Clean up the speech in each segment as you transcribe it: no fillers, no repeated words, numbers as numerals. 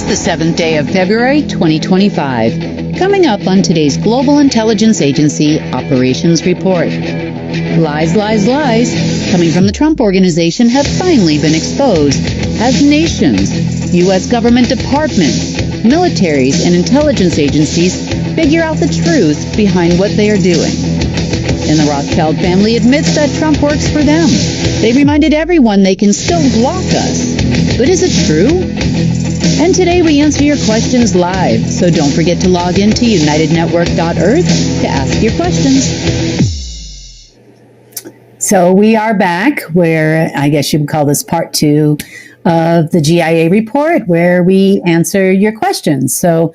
the 7th day of February 2025. Coming up on today's Global Intelligence Agency Operations Report. Lies, lies, lies coming from the Trump Organization have finally been exposed as nations, U.S. government departments, militaries, and intelligence agencies figure out the truth behind what they are doing. And the Rothschild family admits that Trump works for them. They reminded everyone they can still block us. But is it true? And today we answer your questions live, so don't forget to log in to unitednetwork.earth to ask your questions. So we are back where I guess you would call this part 2 of the GIA report where we answer your questions. So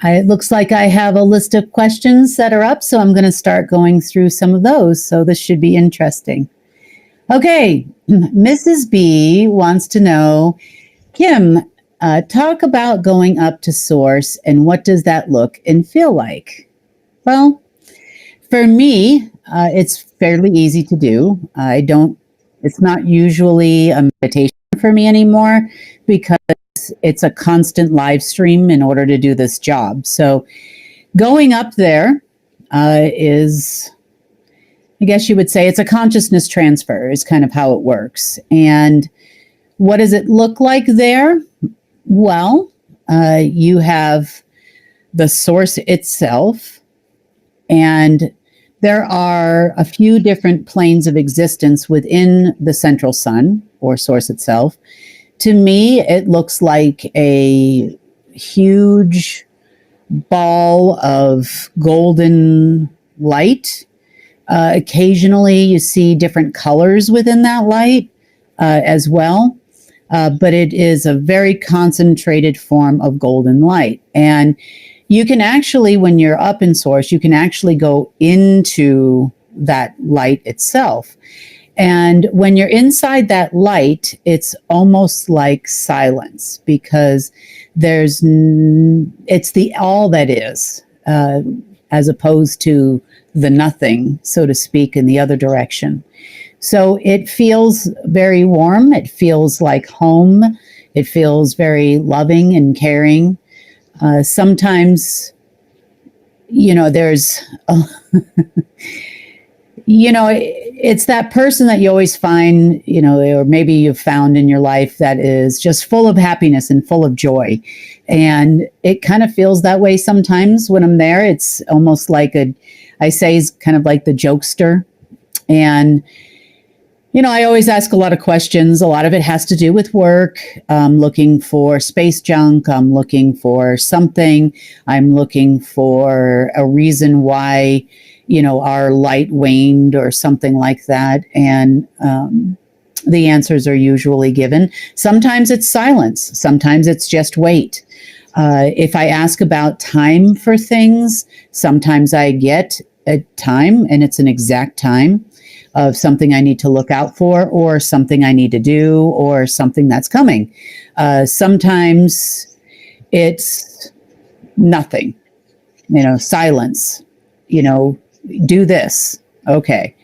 it looks like I have a list of questions that are up, so I'm going to start going through some of those. So this should be interesting. Okay, Mrs. B wants to know, Kim, talk about going up to source and what does that look and feel like? Well, for me, it's fairly easy to do. It's not usually a meditation for me anymore because it's a constant live stream in order to do this job. So going up there is, I guess you would say, it's a consciousness transfer is kind of how it works. And what does it look like there? Well, you have the source itself, and there are a few different planes of existence within the central sun or source itself. To me, it looks like a huge ball of golden light. Occasionally, you see different colors within that light as well. But it is a very concentrated form of golden light. And you can actually, when you're up in source, you can actually go into that light itself. And when you're inside that light, it's almost like silence because it's the all that is, as opposed to the nothing, so to speak, in the other direction. So it feels very warm. It feels like home. It feels very loving and caring. Sometimes, there's, it's that person that you always find, or maybe you've found in your life that is just full of happiness and full of joy. And it kind of feels that way sometimes when I'm there. It's almost like I say is kind of like the jokester. And I always ask a lot of questions. A lot of it has to do with work. I'm looking for space junk. I'm looking for something. I'm looking for a reason why, our light waned or something like that. And the answers are usually given. Sometimes it's silence. Sometimes it's just wait. If I ask about time for things, sometimes I get a time and it's an exact time of something I need to look out for or something I need to do or something that's coming. Sometimes it's nothing, silence, do this. Okay.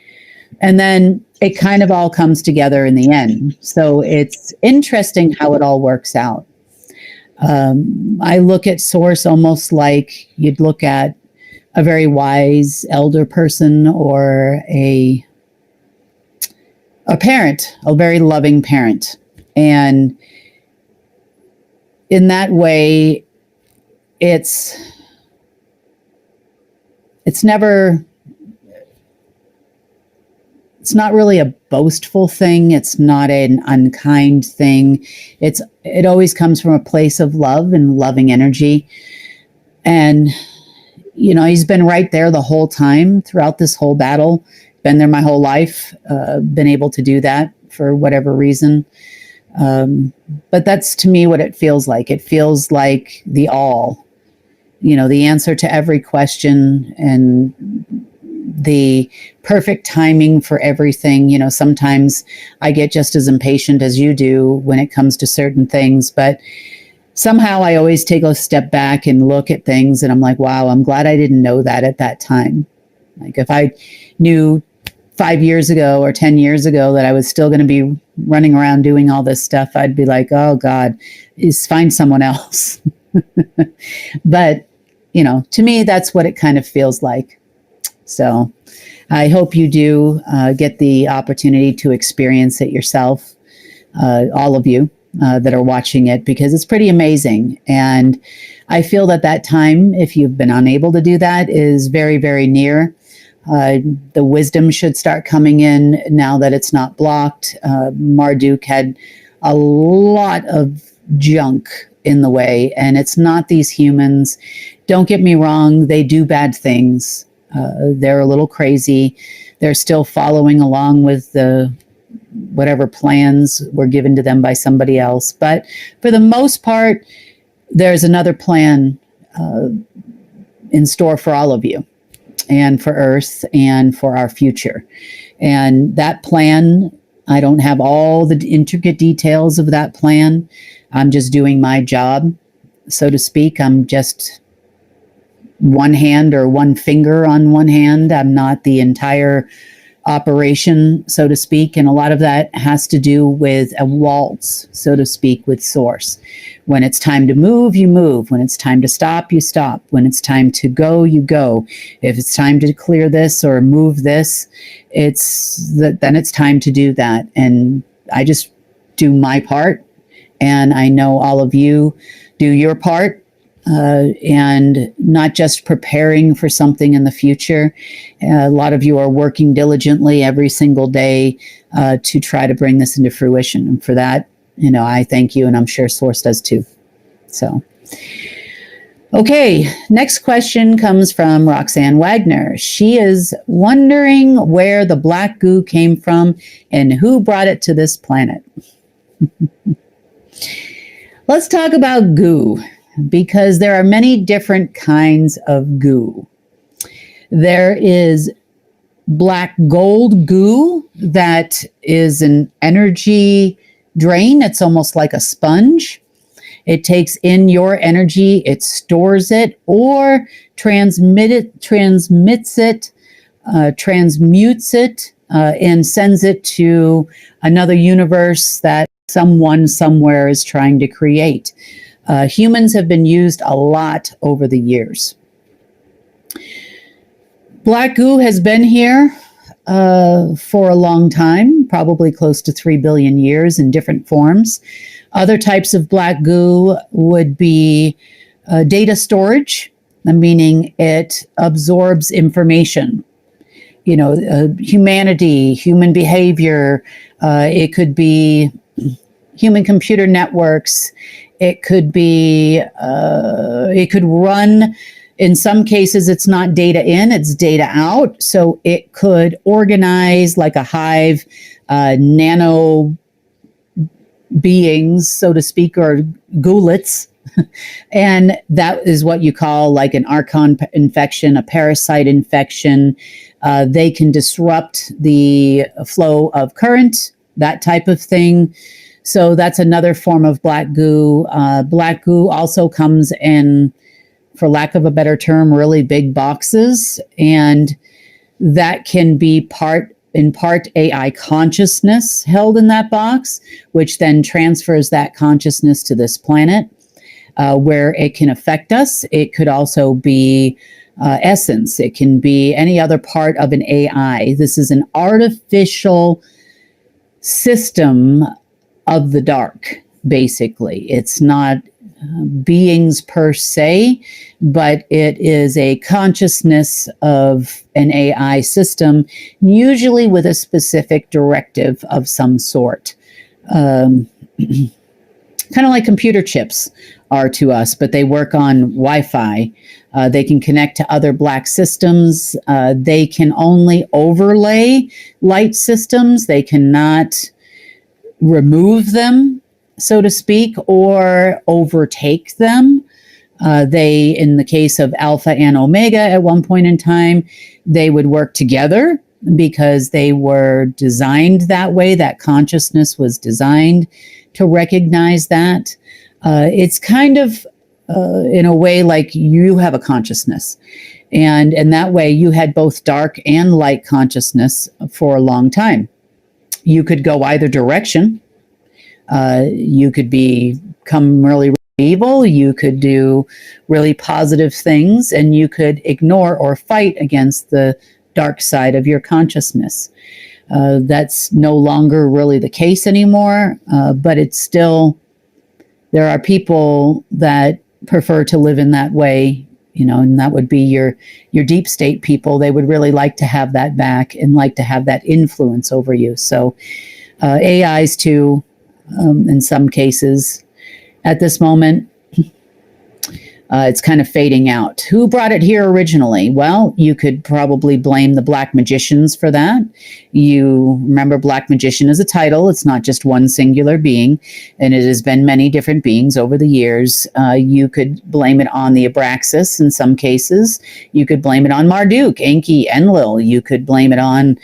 And then it kind of all comes together in the end. So it's interesting how it all works out. I look at source almost like you'd look at a very wise elder person or a parent, a very loving parent. And in that way, it's not really a boastful thing. It's not an unkind thing. It always comes from a place of love and loving energy. And, he's been right there the whole time throughout this whole battle. Been there my whole life, been able to do that for whatever reason. But that's to me what it feels like. It feels like the all, the answer to every question and the perfect timing for everything. Sometimes I get just as impatient as you do when it comes to certain things, but somehow I always take a step back and look at things and I'm like, wow, I'm glad I didn't know that at that time. Like if I knew 5 years ago or 10 years ago that I was still going to be running around doing all this stuff, I'd be like, oh God, just find someone else. But, to me, that's what it kind of feels like. So I hope you do get the opportunity to experience it yourself, all of you that are watching it, because it's pretty amazing. And I feel that time, if you've been unable to do that, is very, very near. The wisdom should start coming in now that it's not blocked. Marduk had a lot of junk in the way, and it's not these humans. Don't get me wrong, they do bad things. They're a little crazy. They're still following along with the whatever plans were given to them by somebody else. But for the most part, there's another plan in store for all of you, and for Earth, and for our future. And that plan, I don't have all the intricate details of that plan. I'm just doing my job, so to speak. I'm just one hand or one finger on one hand. I'm not the entire operation, so to speak. And a lot of that has to do with a waltz, so to speak, with Source. When it's time to move, you move. When it's time to stop, you stop. When it's time to go, you go. If it's time to clear this or move this, then it's time to do that. And I just do my part. And I know all of you do your part. And not just preparing for something in the future. A lot of you are working diligently every single day to try to bring this into fruition. And for that, I thank you, and I'm sure Source does too. So, okay, next question comes from Roxanne Wagner. She is wondering where the black goo came from and who brought it to this planet. Let's talk about goo, because there are many different kinds of goo. There is black gold goo that is an energy drain. It's almost like a sponge. It takes in your energy, it stores it, or transmutes it, and sends it to another universe that someone somewhere is trying to create. Humans have been used a lot over the years. Black goo has been here for a long time, probably close to 3 billion years in different forms. Other types of black goo would be data storage, meaning it absorbs information. Humanity, human behavior. It could be human computer networks. It could be, it could run, in some cases, it's not data in, it's data out. So it could organize like a hive, nano beings, so to speak, or goolets. And that is what you call like an archon infection, a parasite infection. They can disrupt the flow of current, that type of thing. So that's another form of black goo. Black goo also comes in, for lack of a better term, really big boxes. And that can be in part AI consciousness held in that box, which then transfers that consciousness to this planet, where it can affect us. It could also be essence. It can be any other part of an AI. This is an artificial system of the dark, basically. It's not beings per se, but it is a consciousness of an AI system, usually with a specific directive of some sort. Kind of like computer chips are to us, but they work on Wi-Fi. They can connect to other black systems. They can only overlay light systems. They cannot remove them, so to speak, or overtake them. They, in the case of Alpha and Omega, at one point in time, they would work together because they were designed that way. That consciousness was designed to recognize that. It's kind of, in a way, like you have a consciousness. And that way you had both dark and light consciousness for a long time. You could go either direction. You could become really evil. You could do really positive things, and you could ignore or fight against the dark side of your consciousness. That's no longer really the case anymore, but it's still, there are people that prefer to live in that way, and that would be your deep state people. They would really like to have that back and like to have that influence over you. So AIs too, in some cases at this moment, it's kind of fading out. Who brought it here originally? Well, you could probably blame the Black Magicians for that. You remember Black Magician is a title. It's not just one singular being, and it has been many different beings over the years. You could blame it on the Abraxas in some cases. You could blame it on Marduk, Enki, Enlil. You could blame it on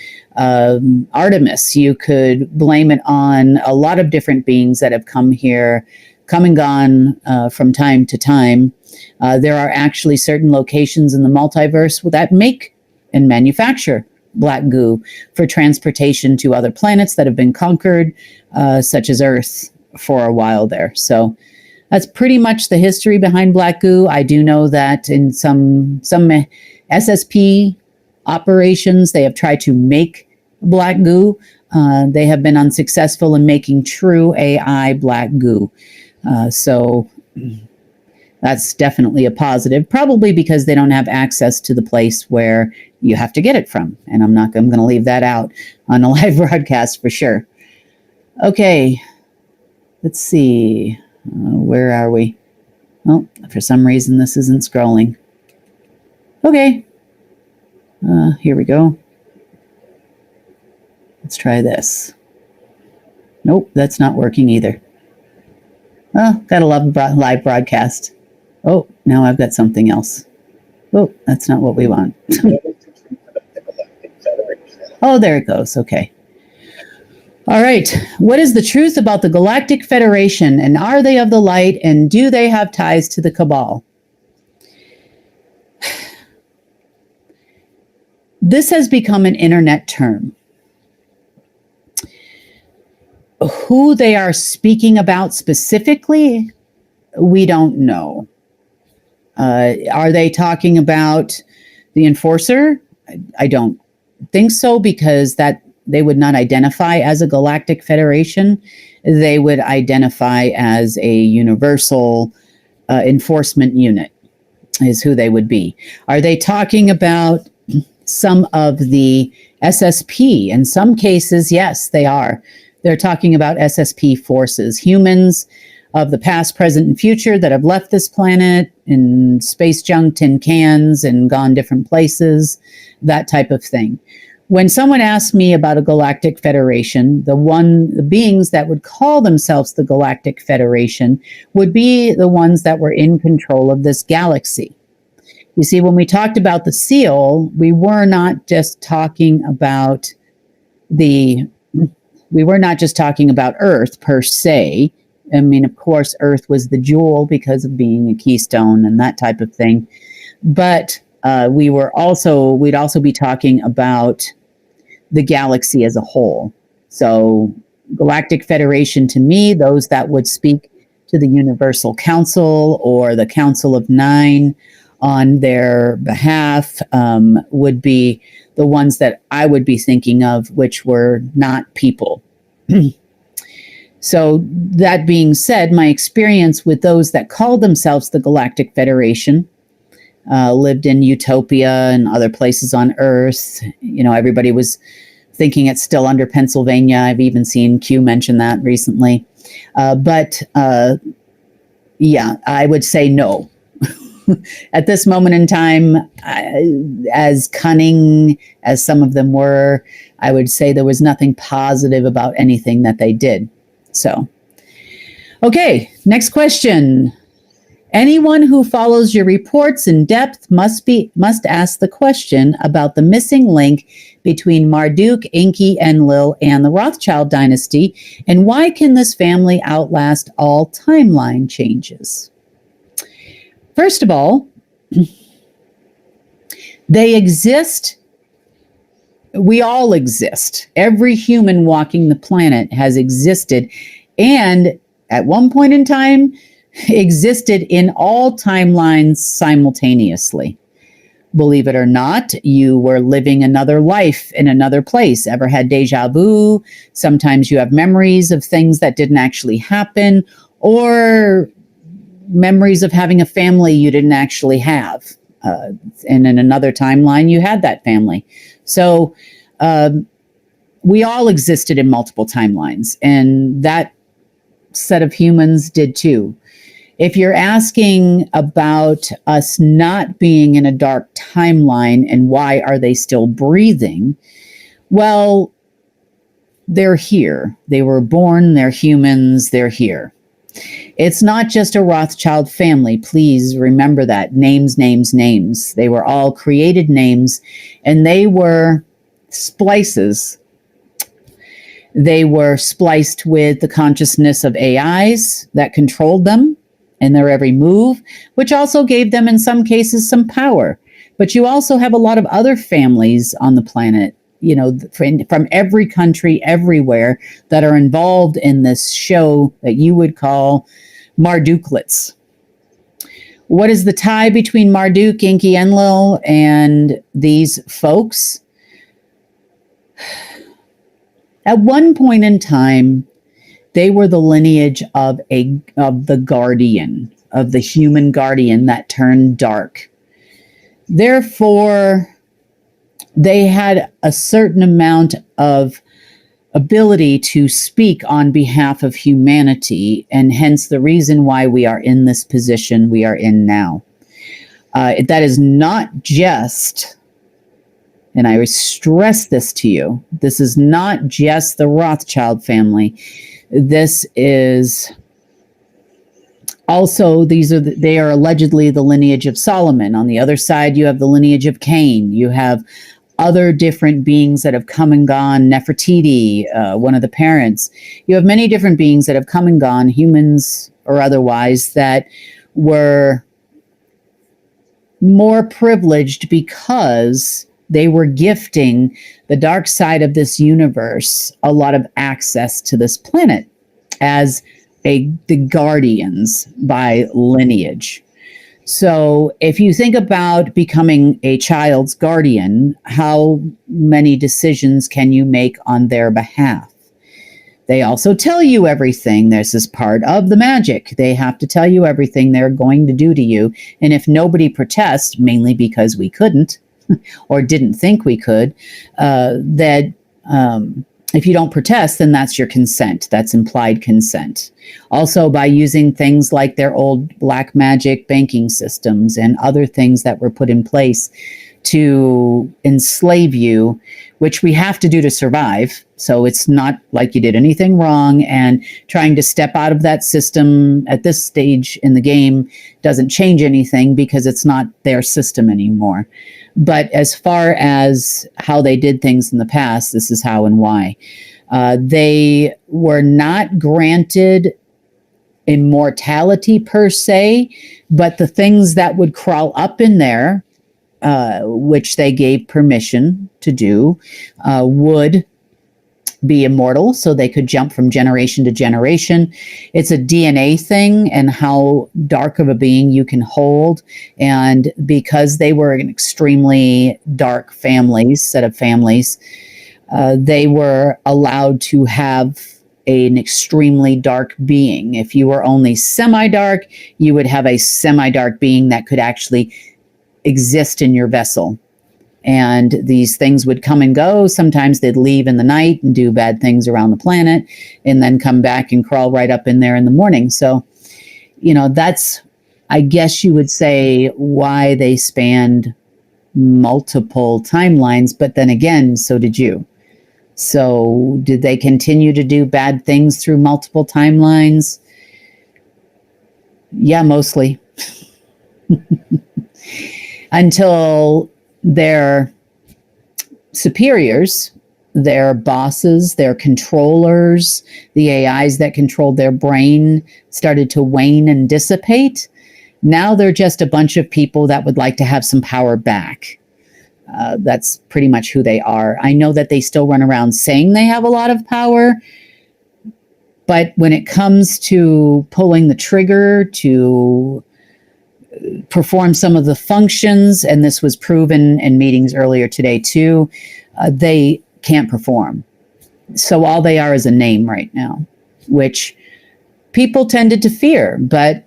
Artemis. You could blame it on a lot of different beings that have come here, come and gone from time to time. There are actually certain locations in the multiverse that make and manufacture black goo for transportation to other planets that have been conquered, such as Earth for a while there. So that's pretty much the history behind black goo. I do know that in some SSP operations, they have tried to make black goo. They have been unsuccessful in making true AI black goo. So that's definitely a positive, probably because they don't have access to the place where you have to get it from. And I'm going to leave that out on a live broadcast for sure. Okay, let's see. Where are we? Oh, for some reason, this isn't scrolling. Okay, here we go. Let's try this. Nope, that's not working either. Oh, gotta love a live broadcast. Oh, now I've got something else. Oh, that's not what we want. Oh, there it goes. Okay. All right. What is the truth about the Galactic Federation, and are they of the light, and do they have ties to the Cabal? This has become an internet term. Who they are speaking about specifically, we don't know. Are they talking about the Enforcer? I don't think so, because that they would not identify as a Galactic Federation. They would identify as a universal enforcement unit is who they would be. Are they talking about some of the SSP? In some cases, yes, they are. They're talking about SSP forces, humans of the past, present, and future that have left this planet in space junk, tin cans, and gone different places, that type of thing. When someone asks me about a Galactic Federation, the beings that would call themselves the Galactic Federation would be the ones that were in control of this galaxy. You see, when we talked about the seal, we were not just talking about Earth per se. I mean, of course, Earth was the jewel because of being a keystone and that type of thing. But we'd also be talking about the galaxy as a whole. So Galactic Federation, to me, those that would speak to the Universal Council or the Council of Nine on their behalf would be the ones that I would be thinking of, which were not people. So that being said, my experience with those that called themselves the Galactic Federation, lived in Utopia and other places on Earth. You know, everybody was thinking it's still under Pennsylvania. I've even seen Q mention that recently. But yeah, I would say no. At this moment in time, as cunning as some of them were, I would say there was nothing positive about anything that they did. So, okay, next question. Anyone who follows your reports in depth must ask the question about the missing link between Marduk, Enki, Enlil, and the Rothschild dynasty, and why can this family outlast all timeline changes? First of all, They exist. We all exist. Every human walking the planet has existed, and at one point in time, existed in all timelines simultaneously. Believe it or not, you were living another life in another place. Ever had deja vu? Sometimes you have memories of things that didn't actually happen, or memories of having a family you didn't actually have. And in another timeline, you had that family. So we all existed in multiple timelines, and that set of humans did too. If you're asking about us not being in a dark timeline and why are they still breathing, well, they're here. They were born, they're humans, they're here. It's not just a Rothschild family. Please remember that. Names, names, names. They were all created names, and they were splices. They were spliced with the consciousness of AIs that controlled them and their every move, which also gave them, in some cases, some power. But you also have a lot of other families on the planet, you know, from every country, everywhere, that are involved in this show that you would call Marduklets. What is the tie between Marduk, Enki, Enlil, and these folks? At one point in time, they were the lineage of the guardian, of the human guardian that turned dark. Therefore, they had a certain amount of ability to speak on behalf of humanity, and hence the reason why we are in this position we are in now. That is not just, and I stress this to you, this is not just the Rothschild family. This is also, they are allegedly the lineage of Solomon. On the other side, you have the lineage of Cain. You have other different beings that have come and gone. Nefertiti, one of the parents. You have many different beings that have come and gone, humans or otherwise, that were more privileged because they were gifting the dark side of this universe a lot of access to this planet as the guardians by lineage. So if you think about becoming a child's guardian, how many decisions can you make on their behalf? They also tell you everything. This is part of the magic. They have to tell you everything they're going to do to you. And if nobody protests, mainly because we couldn't, or didn't think we could, if you don't protest, then that's your consent. That's implied consent. Also, by using things like their old black magic banking systems and other things that were put in place to enslave you, which we have to do to survive. So it's not like you did anything wrong, and trying to step out of that system at this stage in the game doesn't change anything because it's not their system anymore. But as far as how they did things in the past, this is how and why. They were not granted immortality per se, but the things that would crawl up in there, which they gave permission to do, would be immortal, so they could jump from generation to generation. It's a DNA thing and how dark of a being you can hold. And because they were an extremely dark set of families, they were allowed to have an extremely dark being. If you were only semi-dark, you would have a semi-dark being that could actually exist in your vessel. And these things would come and go. Sometimes they'd leave in the night and do bad things around the planet and then come back and crawl right up in there in the morning. So, you know, that's, I guess you would say, why they spanned multiple timelines. But then again, so did you. So did they continue to do bad things through multiple timelines? Yeah, mostly. Until their superiors, their bosses, their controllers, the AIs that controlled their brain started to wane and dissipate. Now they're just a bunch of people that would like to have some power back. That's pretty much who they are. I know that they still run around saying they have a lot of power, but when it comes to pulling the trigger to perform some of the functions, and this was proven in meetings earlier today too, they can't perform. So all they are is a name right now, which people tended to fear. But,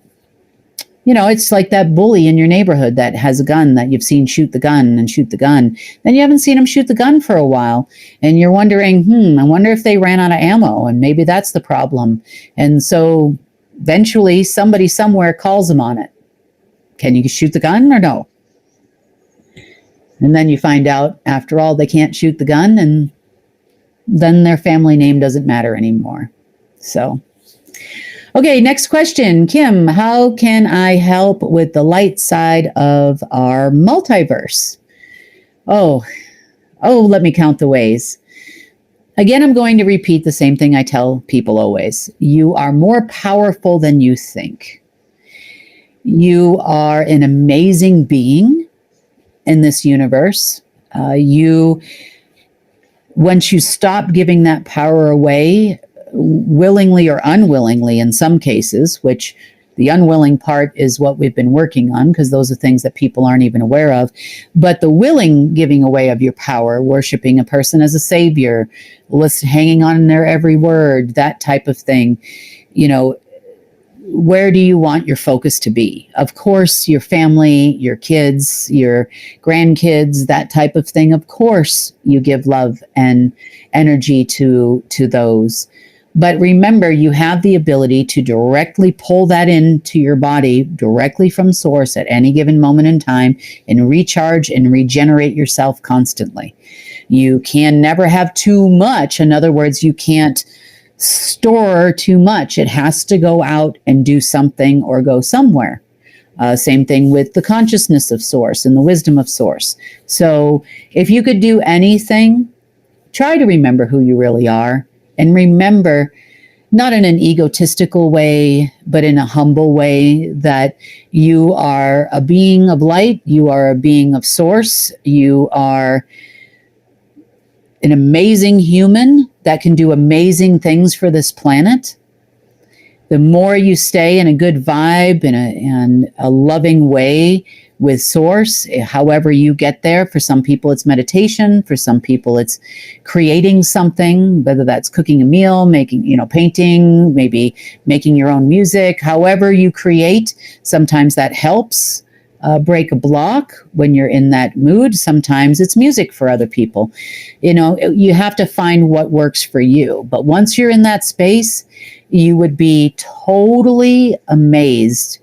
you know, it's like that bully in your neighborhood that has a gun that you've seen shoot the gun and shoot the gun. Then you haven't seen him shoot the gun for a while. And you're wondering, I wonder if they ran out of ammo. And maybe that's the problem. And so eventually somebody somewhere calls them on it. Can you shoot the gun or no? And then you find out, after all, they can't shoot the gun, and then their family name doesn't matter anymore. So, okay, next question. Kim, how can I help with the light side of our multiverse? Oh, let me count the ways. Again, I'm going to repeat the same thing I tell people always. You are more powerful than you think. You are an amazing being in this universe. Once you stop giving that power away, willingly or unwillingly in some cases, which the unwilling part is what we've been working on, because those are things that people aren't even aware of. But the willing giving away of your power, worshiping a person as a savior, hanging on their every word, that type of thing, you know, where do you want your focus to be? Of course, your family, your kids, your grandkids, that type of thing. Of course, you give love and energy to those. But remember, you have the ability to directly pull that into your body directly from source at any given moment in time and recharge and regenerate yourself constantly. You can never have too much. In other words, you can't store too much. It has to go out and do something or go somewhere. Same thing with the consciousness of source and the wisdom of source. So if you could do anything, try to remember who you really are, and remember, not in an egotistical way, but in a humble way, that you are a being of light, you are a being of source, you are an amazing human that can do amazing things for this planet. The more you stay in a good vibe and a loving way with source, however you get there. For some people, it's meditation. For some people, it's creating something, whether that's cooking a meal, painting, maybe making your own music. However you create, sometimes that helps break a block when you're in that mood. Sometimes it's music for other people. You know, you have to find what works for you. But once you're in that space, you would be totally amazed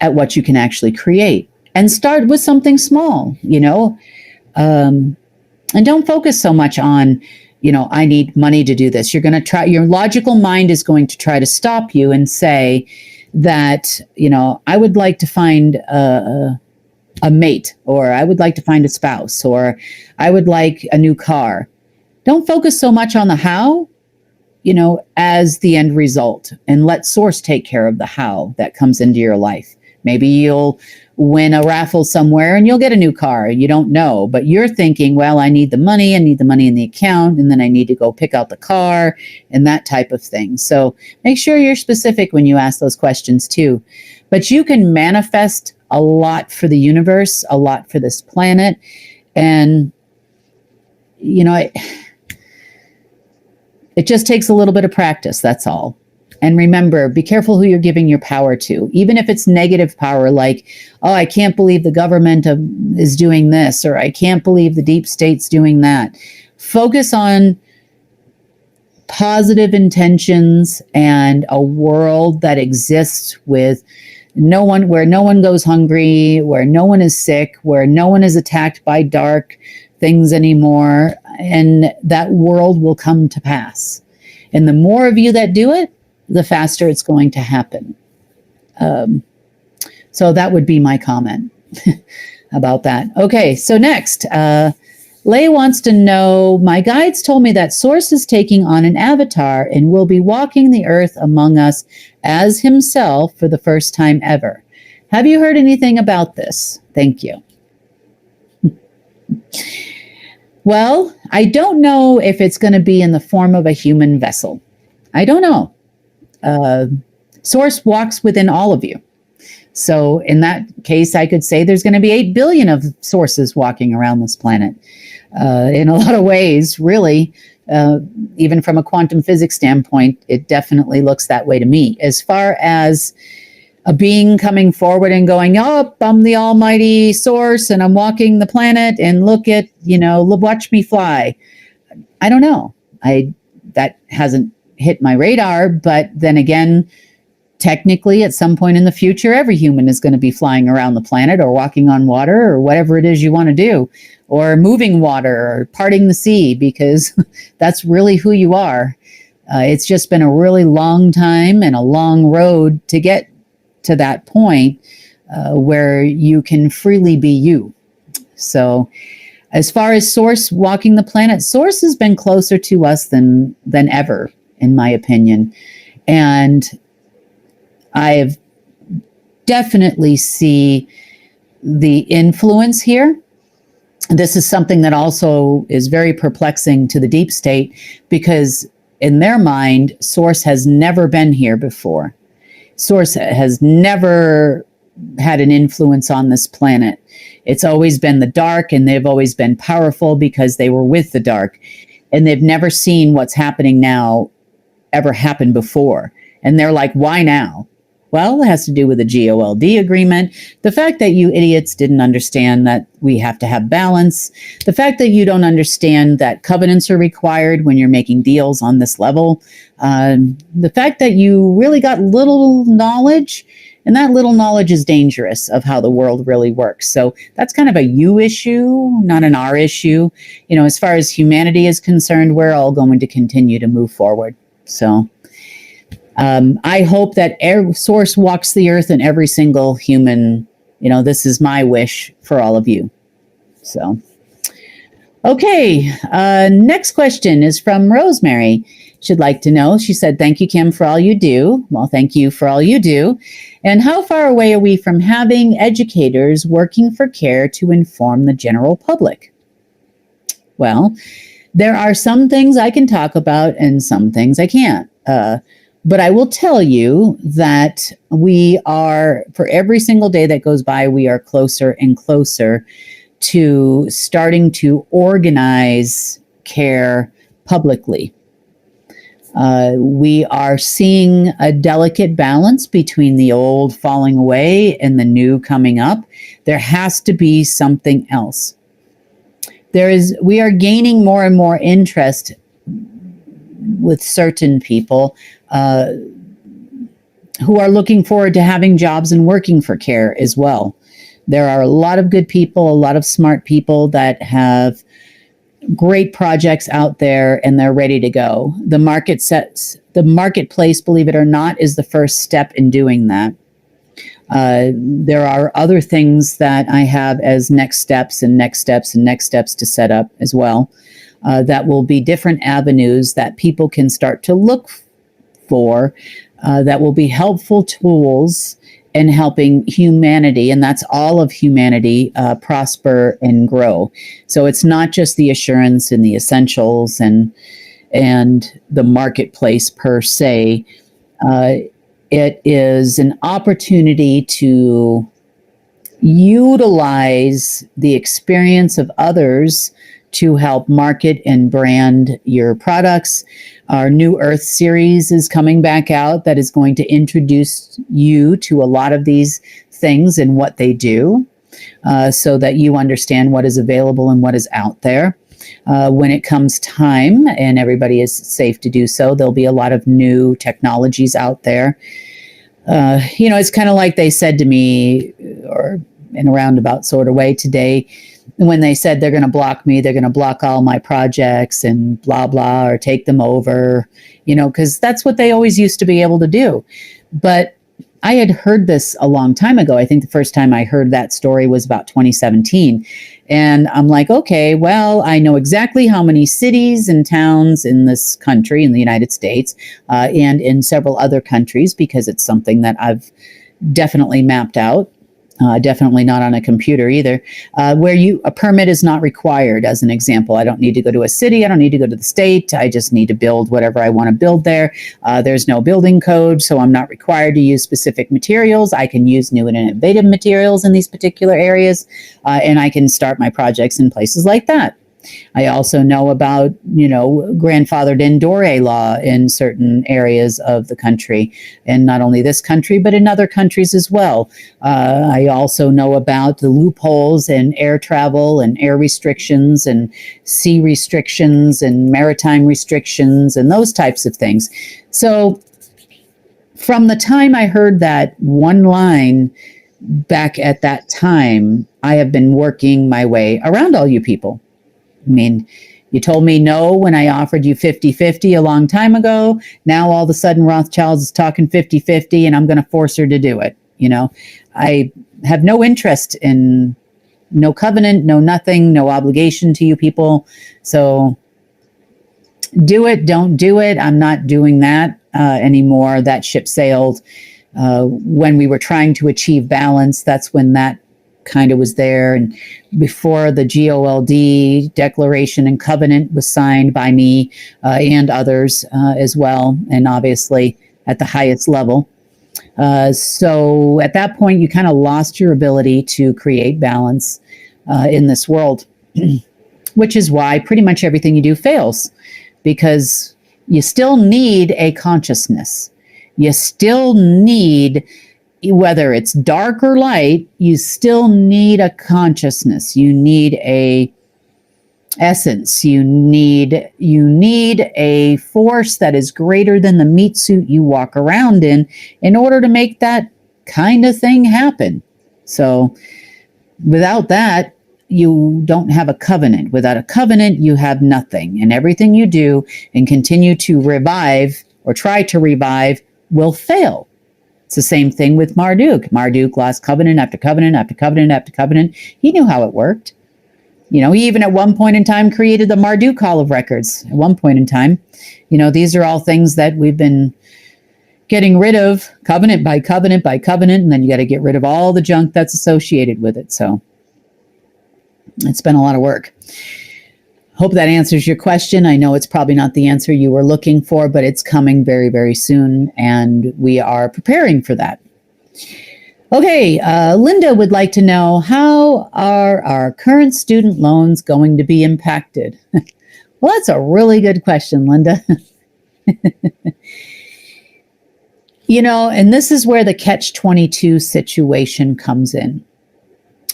at what you can actually create. And start with something small, and don't focus so much on, I need money to do this. You're going to try, your logical mind is going to try to stop you and say that, I would like to find a mate, or I would like to find a spouse, or I would like a new car. Don't focus so much on the how, as the end result, and let source take care of the how that comes into your life. Maybe you'll win a raffle somewhere and you'll get a new car. You don't know, but you're thinking, well, I need the money in the account, and then I need to go pick out the car and that type of thing. So make sure you're specific when you ask those questions too. But you can manifest a lot for the universe, a lot for this planet. And, it just takes a little bit of practice. That's all. And remember, be careful who you're giving your power to, even if it's negative power, like, oh, I can't believe the government is doing this, or I can't believe the deep state's doing that. Focus on positive intentions and a world that exists with where no one goes hungry, where no one is sick, where no one is attacked by dark things anymore. And that world will come to pass. And the more of you that do it, the faster it's going to happen. So that would be my comment about that. Okay, so next, Leigh wants to know, my guides told me that Source is taking on an avatar and will be walking the earth among us as himself for the first time ever. Have you heard anything about this? Thank you. Well, I don't know if it's going to be in the form of a human vessel. I don't know. Uh, Source walks within all of you. So in that case, I could say there's going to be 8 billion of sources walking around this planet. In a lot of ways, really, even from a quantum physics standpoint, it definitely looks that way to me. As far as a being coming forward and going, oh, I'm the almighty source and I'm walking the planet and look at, watch me fly. I don't know. That hasn't hit my radar, but then again, technically at some point in the future, every human is going to be flying around the planet or walking on water or whatever it is you want to do, or moving water or parting the sea, because that's really who you are. It's just been a really long time and a long road to get to that point where you can freely be you. So as far as Source walking the planet, Source has been closer to us than ever, in my opinion. And I definitely see the influence here. This is something that also is very perplexing to the deep state, because in their mind, Source has never been here before. Source has never had an influence on this planet. It's always been the dark, and they've always been powerful because they were with the dark. And they've never seen what's happening now ever happened before. And they're like, why now? Well, it has to do with the GOLD agreement. The fact that you idiots didn't understand that we have to have balance. The fact that you don't understand that covenants are required when you're making deals on this level. The fact that you really got little knowledge, and that little knowledge is dangerous of how the world really works. So that's kind of a you issue, not an our issue. As far as humanity is concerned, we're all going to continue to move forward. So I hope that Source walks the earth and every single human, this is my wish for all of you. So, okay. Next question is from Rosemary. She'd like to know, she said, thank you, Kim, for all you do. Well, thank you for all you do. And how far away are we from having educators working for CARE to inform the general public? Well, there are some things I can talk about and some things I can't. But I will tell you that we are, for every single day that goes by, we are closer and closer to starting to organize CARE publicly. We are seeing a delicate balance between the old falling away and the new coming up. There has to be something else. We are gaining more and more interest with certain people who are looking forward to having jobs and working for CARE as well. There are a lot of good people, a lot of smart people that have great projects out there, and they're ready to go. The marketplace, believe it or not, is the first step in doing that. There are other things that I have as next steps and next steps and next steps to set up as well. That will be different avenues that people can start to look for, that will be helpful tools in helping humanity, and that's all of humanity, prosper and grow. So it's not just the assurance and the essentials and the marketplace per se. It is an opportunity to utilize the experience of others to help market and brand your products. Our New Earth series is coming back out that is going to introduce you to a lot of these things and what they do, so that you understand what is available and what is out there. When it comes time and everybody is safe to do so, there'll be a lot of new technologies out there. It's kind of like they said to me, or in a roundabout sort of way today, when they said they're going to block me, they're going to block all my projects and blah, blah, or take them over, because that's what they always used to be able to do. But I had heard this a long time ago. I think the first time I heard that story was about 2017. And I'm like, okay, well, I know exactly how many cities and towns in this country, in the United States, and in several other countries, because it's something that I've definitely mapped out. Definitely not on a computer either, where a permit is not required. As an example, I don't need to go to a city. I don't need to go to the state. I just need to build whatever I want to build there. There's no building code, so I'm not required to use specific materials. I can use new and innovative materials in these particular areas, and I can start my projects in places like that. I also know about, grandfathered in Dore law in certain areas of the country, and not only this country, but in other countries as well. I also know about the loopholes in air travel and air restrictions and sea restrictions and maritime restrictions and those types of things. So from the time I heard that one line back at that time, I have been working my way around all you people. I mean, you told me no when I offered you 50-50 a long time ago. Now all of a sudden Rothschild's is talking 50-50 and I'm going to force her to do it. I have no interest in no covenant, no nothing, no obligation to you people. So do it, don't do it. I'm not doing that anymore. That ship sailed. When we were trying to achieve balance, that's when that kind of was there. And before the GOLD declaration and covenant was signed by me and others as well, and obviously at the highest level. So at that point, you kind of lost your ability to create balance in this world, which is why pretty much everything you do fails, because you still need a consciousness. You still need, whether it's dark or light, you still need a consciousness. You need a essence. You need a force that is greater than the meat suit you walk around in order to make that kind of thing happen. So without that, you don't have a covenant. Without a covenant, you have nothing. And everything you do and continue to revive or try to revive will fail. It's the same thing with Marduk. Marduk lost covenant after covenant after covenant after covenant. He knew how it worked. He even at one point in time created the Marduk Hall of Records. At one point in time, these are all things that we've been getting rid of covenant by covenant by covenant, and then you got to get rid of all the junk that's associated with it. So it's been a lot of work. Hope that answers your question. I know it's probably not the answer you were looking for, but it's coming very, very soon, and we are preparing for that. Okay, Linda would like to know, how are our current student loans going to be impacted? Well, that's a really good question, Linda. And this is where the catch-22 situation comes in.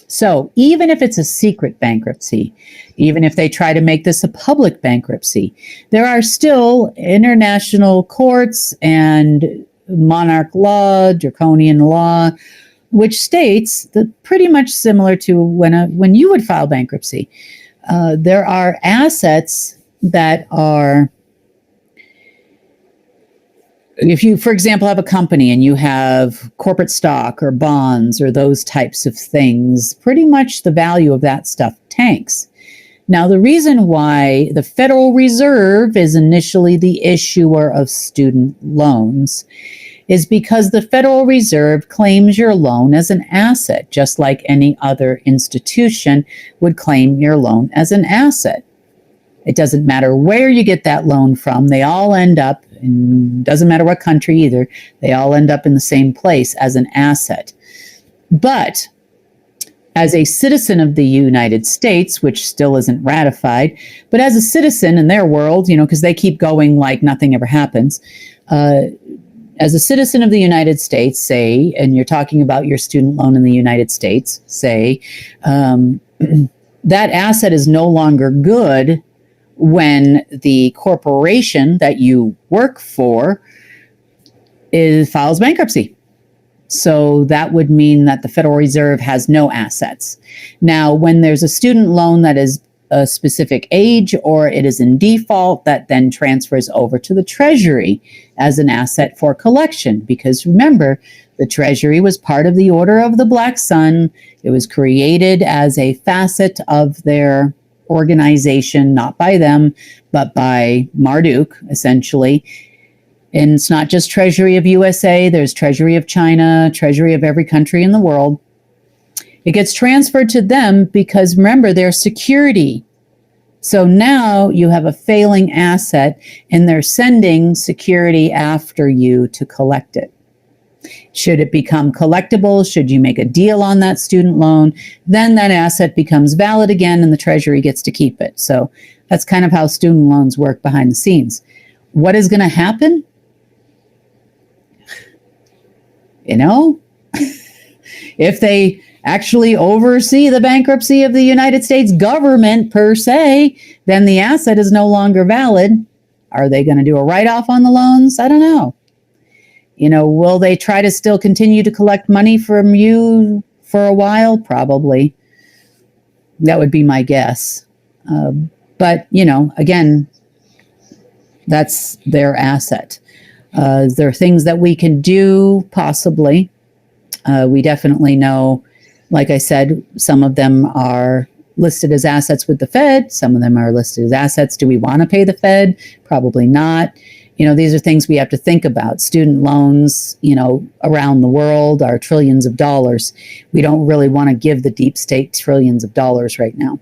So even if it's a secret bankruptcy, even if they try to make this a public bankruptcy, there are still international courts and monarch law, draconian law, which states that pretty much similar to when you would file bankruptcy. There are assets that are, if you, for example, have a company and you have corporate stock or bonds or those types of things, pretty much the value of that stuff tanks. Now, the reason why the Federal Reserve is initially the issuer of student loans is because the Federal Reserve claims your loan as an asset, just like any other institution would claim your loan as an asset. It doesn't matter where you get that loan from. They all end up, and doesn't matter what country either, they all end up in the same place as an asset. But as a citizen of the United States, which still isn't ratified, but as a citizen in their world, because they keep going like nothing ever happens, as a citizen of the United States, say, and you're talking about your student loan in the United States, say, that asset is no longer good when the corporation that you work for files bankruptcy. So that would mean that the Federal Reserve has no assets. Now, when there's a student loan that is a specific age or it is in default, that then transfers over to the Treasury as an asset for collection. Because remember, the Treasury was part of the Order of the Black Sun. It was created as a facet of their organization, not by them, but by Marduk, essentially. And it's not just Treasury of USA, there's Treasury of China, Treasury of every country in the world. It gets transferred to them because remember, they're security. So now you have a failing asset and they're sending security after you to collect it. Should it become collectible, should you make a deal on that student loan, then that asset becomes valid again and the Treasury gets to keep it. So that's kind of how student loans work behind the scenes. What is going to happen? You know, if they actually oversee the bankruptcy of the United States government per se, then the asset is no longer valid. Are they going to do a write-off on the loans? I don't know. You know, will they try to still continue to collect money from you for a while? Probably. That would be my guess. But, you know, again, that's their asset. There are things that we can do, possibly. We definitely know, like I said, some of them are listed as assets with the Fed. Some of them are listed as assets. Do we want to pay the Fed? Probably not. You know, these are things we have to think about. Student loans, you know, around the world are trillions of dollars. We don't really want to give the deep state trillions of dollars right now.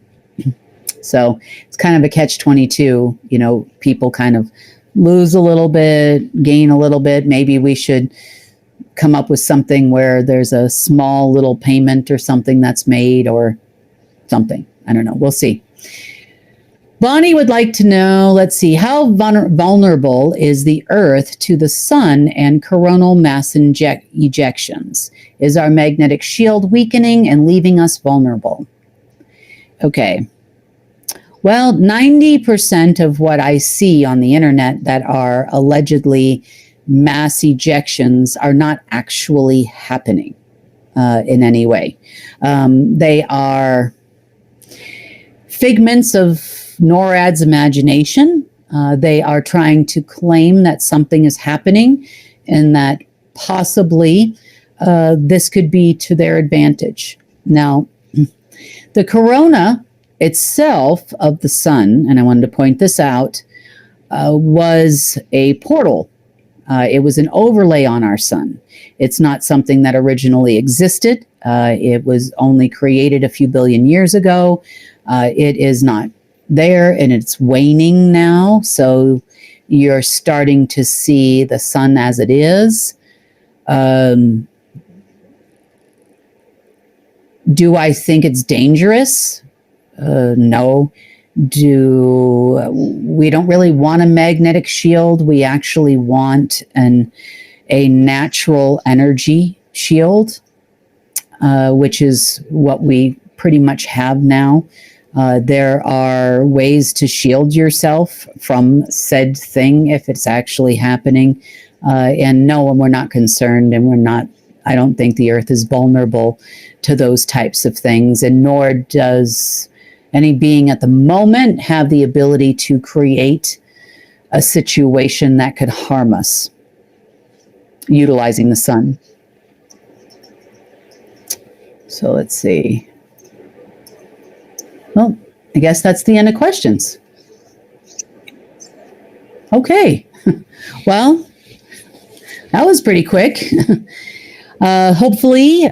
So it's kind of a catch-22. You know, people kind of lose a little bit, gain a little bit. Maybe we should come up with something where there's a small little payment or something that's made or something. I don't know. We'll see. Bonnie would like to know, let's see, how vulnerable is the Earth to the sun and coronal mass ejections? Is our magnetic shield weakening and leaving us vulnerable? Okay. Well, 90% of what I see on the internet that are allegedly mass ejections are not actually happening in any way. They are figments of NORAD's imagination. They are trying to claim that something is happening and that possibly this could be to their advantage. Now, the corona itself of the sun, and I wanted to point this out, was a portal. It was an overlay on our sun. It's not something that originally existed. It was only created a few billion years ago. It is not there and it's waning now. So you're starting to see the sun as it is. Do I think it's dangerous? No. We don't really want a magnetic shield. We actually want a natural energy shield, which is what we pretty much have now. There are ways to shield yourself from said thing if it's actually happening. And no, we're not concerned, and I don't think the Earth is vulnerable to those types of things, and nor does any being at the moment have the ability to create a situation that could harm us utilizing the sun. So let's see. Well, I guess that's the end of questions. Okay. Well, that was pretty quick. Hopefully,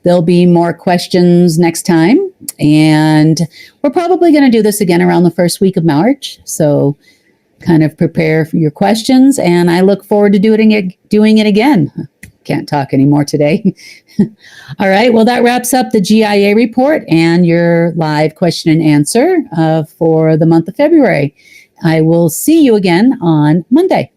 there'll be more questions next time. And we're probably going to do this again around the first week of March. So kind of prepare for your questions. And I look forward to doing it again. Can't talk anymore today. All right. Well, that wraps up the GIA report and your live question and answer for the month of February. I will see you again on Monday.